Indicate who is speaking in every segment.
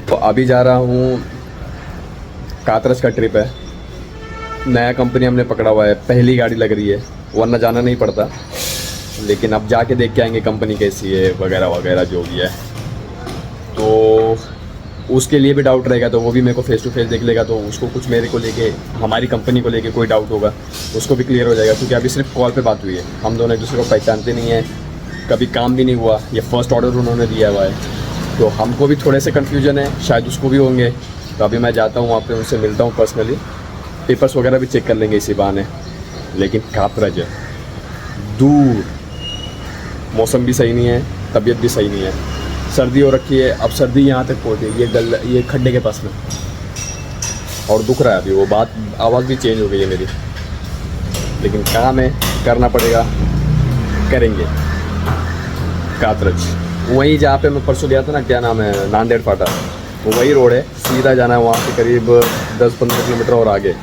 Speaker 1: तो अभी जा रहा हूँ, कातरस का ट्रिप है, नया कंपनी हमने पकड़ा हुआ है, पहली गाड़ी लग रही है, वरना जाना नहीं पड़ता। लेकिन अब जाके देख के आएंगे कंपनी कैसी है वगैरह वगैरह जो भी है। तो उसके लिए भी डाउट रहेगा, तो वो भी मेरे को फेस टू फेस देख लेगा, तो उसको कुछ मेरे को लेके, हमारी कंपनी को लेके कोई डाउट होगा उसको भी क्लियर हो जाएगा। क्योंकि अभी सिर्फ कॉल पे बात हुई है, हम दोनों एक दूसरे को पहचानते नहीं हैं, कभी काम भी नहीं हुआ, ये फर्स्ट ऑर्डर उन्होंने दिया हुआ है, तो हमको भी थोड़े से कन्फ्यूजन है, शायद उसको भी होंगे। तो अभी मैं जाता हूँ वहाँ पे, उनसे मिलता हूँ पर्सनली, पेपर्स वगैरह भी चेक कर लेंगे इसी बहाने। लेकिन कातरज है दूर, मौसम भी सही नहीं है, तबीयत भी सही नहीं है, सर्दी हो रखी है। अब सर्दी यहाँ तक पहुँची, ये खड्डे के पास में, और दुख रहा है अभी वो बात, आवाज़ भी चेंज हो गई है मेरी। लेकिन काम है, करना पड़ेगा, करेंगे। कातरज वहीं जहाँ पे मैं परसों गया था ना, क्या नाम है, नांदेड़ फाटा, वो वही रोड है, सीधा जाना है वहाँ से करीब 10-15 किलोमीटर और आगे।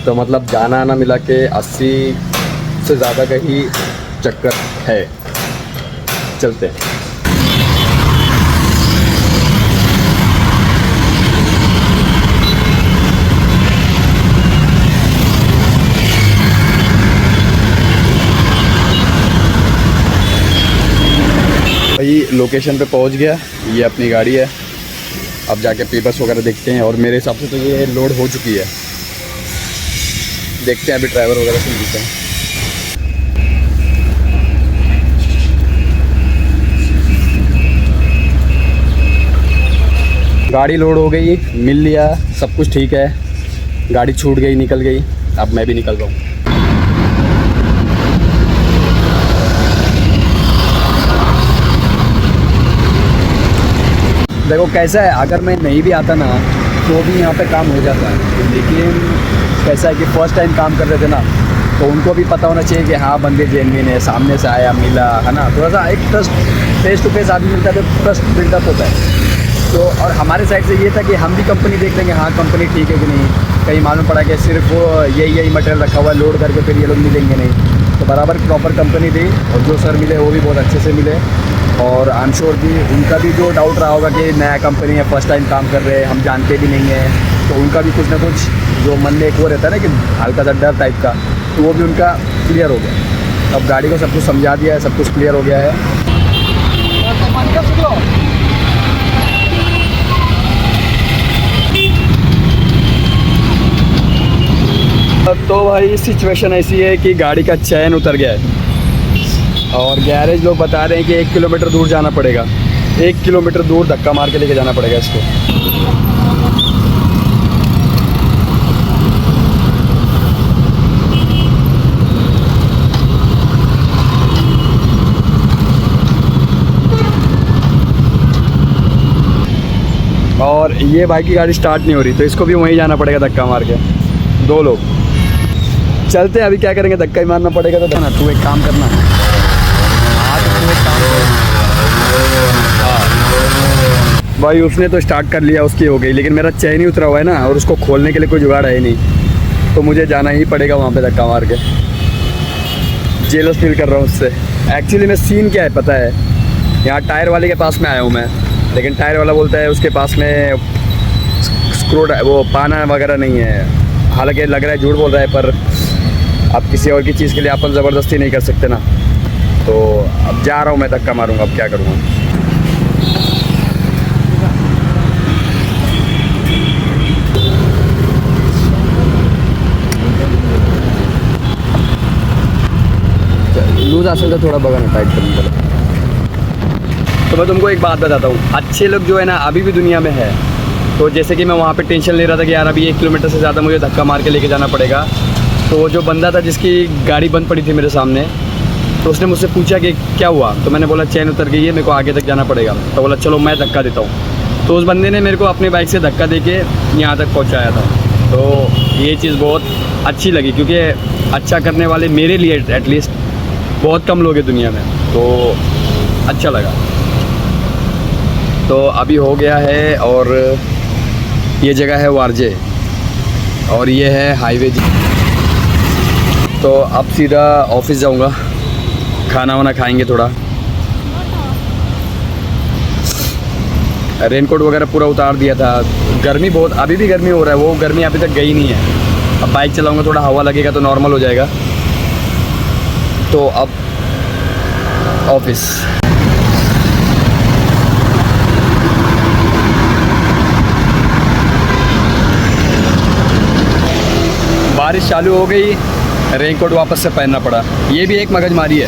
Speaker 1: तो मतलब जाना आना मिला के 80 से ज़्यादा का ही चक्कर है। चलते हैं। भाई लोकेशन पे पहुंच गया, ये अपनी गाड़ी है। अब जाके पेपर्स वगैरह देखते हैं, और मेरे हिसाब से तो ये लोड हो चुकी है। देखते हैं अभी ड्राइवर वगैरह से मिलते हैं। गाड़ी लोड हो गई, मिल लिया, सब कुछ ठीक है, गाड़ी छूट गई, निकल गई। अब मैं भी निकल रहा हूँ। देखो कैसा है, अगर मैं नहीं भी आता ना तो भी यहाँ पे काम हो जाता है। लेकिन कैसा है कि फ़र्स्ट टाइम काम कर रहे थे ना, तो उनको भी पता होना चाहिए कि हाँ बंदे जेन्युइन है, सामने से आया, मिला, है ना, थोड़ा सा एक ट्रस्ट, फेस टू फेस आदमी मिलता है तो ट्रस्ट बिल्डअप होता है। तो और हमारे साइड से ये था कि हम भी कंपनी देख लेंगे, हाँ कंपनी ठीक है कि नहीं। कहीं मालूम पड़ा कि सिर्फ वो यही मटेरियल रखा हुआ है, लोड करके फिर ये लोग मिलेंगे नहीं। तो बराबर प्रॉपर कंपनी थी, और जो सर मिले वो भी बहुत अच्छे से मिले। और आई एम श्योर कि उनका भी जो डाउट रहा होगा कि नया कंपनी है, फर्स्ट टाइम काम कर रहे हैं, हम जानते भी नहीं हैं, तो उनका भी कुछ ना कुछ जो मन में एक वो रहता है ना कि हल्का सा डर टाइप का, तो वो भी उनका क्लियर हो गया। अब गाड़ी को सब कुछ समझा दिया है, सब कुछ क्लियर हो गया है। तो भाई सिचुएशन ऐसी है कि गाड़ी का चैन उतर गया है, और गैरेज लोग बता रहे हैं कि 1 किलोमीटर दूर जाना पड़ेगा, 1 किलोमीटर दूर धक्का मार के लेके जाना पड़ेगा इसको। और ये भाई की गाड़ी स्टार्ट नहीं हो रही, तो इसको भी वहीं जाना पड़ेगा धक्का मार के। 2 लोग चलते हैं, अभी क्या करेंगे, धक्का ही मारना पड़ेगा। तो ना तू एक काम करना, भाई उसने तो स्टार्ट कर लिया, उसकी हो गई, लेकिन मेरा चैन ही उतरा हुआ है ना, और उसको खोलने के लिए कोई जुगाड़ है ही नहीं, तो मुझे जाना ही पड़ेगा वहाँ पे धक्का मार के। जेलस फील कर रहा हूँ उससे। एक्चुअली में सीन क्या है पता है, यहाँ टायर वाले के पास में आया हूँ मैं, लेकिन टायर वाला बोलता है उसके पास में स्क्रू वो पाना वगैरह नहीं है। हालांकि लग रहा है झूठ बोल रहा है, पर अब किसी और की चीज़ के लिए अपन ज़बरदस्ती नहीं कर सकते ना। तो अब जा रहा हूँ मैं, धक्का मारूंगा, अब क्या करूँगा। लूज असेल तो थोड़ा बघा ना, टाइट करने वाला। तो मैं तुमको एक बात बताता हूँ, अच्छे लोग जो है ना अभी भी दुनिया में है। तो जैसे कि मैं वहाँ पे टेंशन ले रहा था कि यार अभी 1 किलोमीटर से ज़्यादा मुझे धक्का मार के लेके जाना पड़ेगा, तो जो बंदा था जिसकी गाड़ी बंद पड़ी थी मेरे सामने, तो उसने मुझसे पूछा कि क्या हुआ, तो मैंने बोला चैन उतर गई है, मेरे को आगे तक जाना पड़ेगा। तो बोला चलो मैं धक्का देता हूँ। तो उस बंदे ने मेरे को अपनी बाइक से धक्का दे के यहाँ तक पहुँचाया था। तो ये चीज़ बहुत अच्छी लगी, क्योंकि अच्छा करने वाले मेरे लिए एटलीस्ट बहुत कम लोग हैं दुनिया में, तो अच्छा लगा। तो अभी हो गया है, और ये जगह है वारजे, और ये है हाईवे। तो अब सीधा ऑफिस जाऊंगा, खाना वाना खाएंगे थोड़ा। रेनकोट वगैरह पूरा उतार दिया था। गर्मी बहुत, अभी भी गर्मी हो रहा है, वो गर्मी अभी तक गई नहीं है। अब बाइक चलाऊंगा, थोड़ा हवा लगेगा तो नॉर्मल हो जाएगा। तो अब ऑफिस। बारिश चालू हो गई, रेनकोट वापस से पहनना पड़ा। ये भी एक मगजमारी है,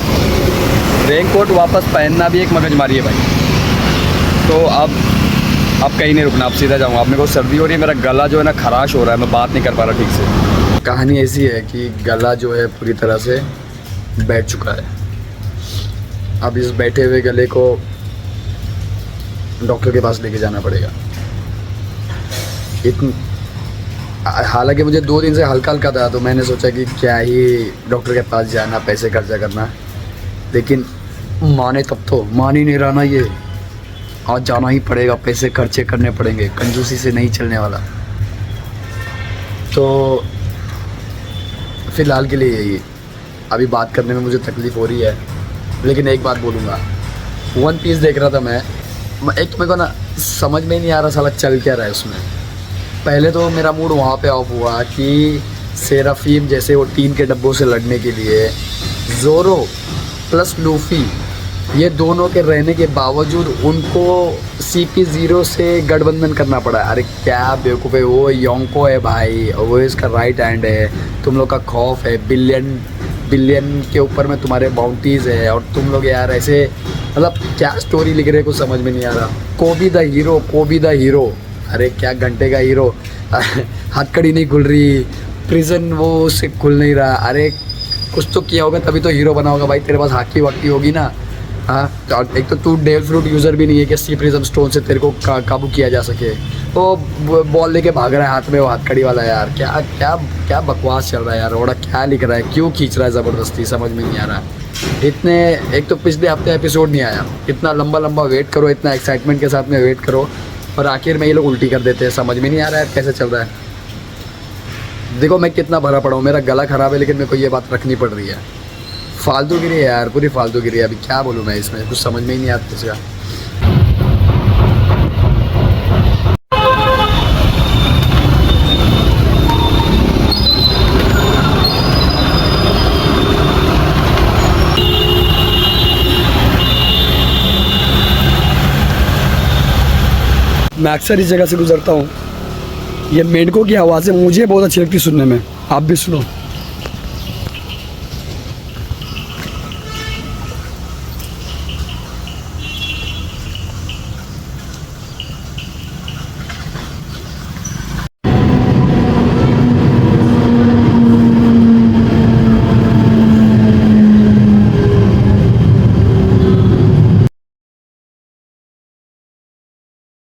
Speaker 1: रेनकोट वापस पहनना भी एक मगजमारी है भाई। तो अब कहीं नहीं रुकना, अब सीधा जाऊँगा। अब मेरे को सर्दी हो रही है, मेरा गला जो है ना खराश हो रहा है, मैं बात नहीं कर पा रहा ठीक से। कहानी ऐसी है कि गला जो है पूरी तरह से बैठ चुका है। अब इस बैठे हुए गले को डॉक्टर के पास लेके जाना पड़ेगा। हालांकि मुझे 2 दिन से हल्का हल्का था, तो मैंने सोचा कि क्या ही डॉक्टर के पास जाना, पैसे खर्चा करना। लेकिन माने तब तो मान ही नहीं रहा ना, ये आज जाना ही पड़ेगा, पैसे खर्चे करने पड़ेंगे, कंजूसी से नहीं चलने वाला। तो फ़िलहाल के लिए यही, अभी बात करने में मुझे तकलीफ़ हो रही है। लेकिन एक बात बोलूँगा, वन पीस देख रहा था मैं एक, मेरे को ना समझ में ही नहीं आ रहा साला चल क्या रहा है उसमें। पहले तो मेरा मूड वहाँ पे ऑफ हुआ कि सेराफीम जैसे वो टीन के डब्बों से लड़ने के लिए ज़ोरो प्लस लूफ़ी, ये दोनों के रहने के बावजूद उनको CP0 से गठबंधन करना पड़ा। अरे क्या बेवकूफ़ है, वो योंको है भाई, वो इसका राइट हैंड है। तुम लोग का खौफ है, बिलियन के ऊपर में तुम्हारे बाउंटीज़ है, और तुम लोग यार ऐसे, मतलब क्या स्टोरी लिख रहे को समझ में नहीं आ रहा। कोबी द हीरो, अरे क्या घंटे का हीरो, हथकड़ी नहीं खुल रही, प्रिजन वो उससे खुल नहीं रहा। अरे कुछ तो किया होगा तभी तो हीरो बना होगा भाई, तेरे पास हाकी वाकी होगी ना। हाँ, एक तो तू डेल फ्रूट यूज़र भी नहीं है कि सी प्रिज्म स्टोन से तेरे को काबू किया जा सके। वो बॉल लेके भाग रहा है हाथ में, वो हथकड़ी वाला यार। क्या क्या क्या बकवास चल रहा है यार, और क्या लिख रहा है, क्यों खींच रहा है ज़बरदस्ती, समझ में नहीं आ रहा। इतने, एक तो पिछले हफ्ते एपिसोड नहीं आया, इतना लंबा वेट करो, इतना एक्साइटमेंट के साथ में वेट करो, और आखिर में ये लोग उल्टी कर देते हैं। समझ में नहीं आ रहा है कैसे चल रहा है। देखो मैं कितना भरा पड़ा हूँ, मेरा गला ख़राब है, लेकिन मेरे को ये बात रखनी पड़ रही है। फालतूगिरी है यार, पूरी फालतूगिरी है। अभी क्या बोलूँ मैं, इसमें कुछ समझ में ही नहीं आता इसका। मैं अक्सर इस जगह से गुजरता हूँ, ये मेंढकों की आवाज़ें मुझे बहुत अच्छी लगती सुनने में। आप भी सुनो।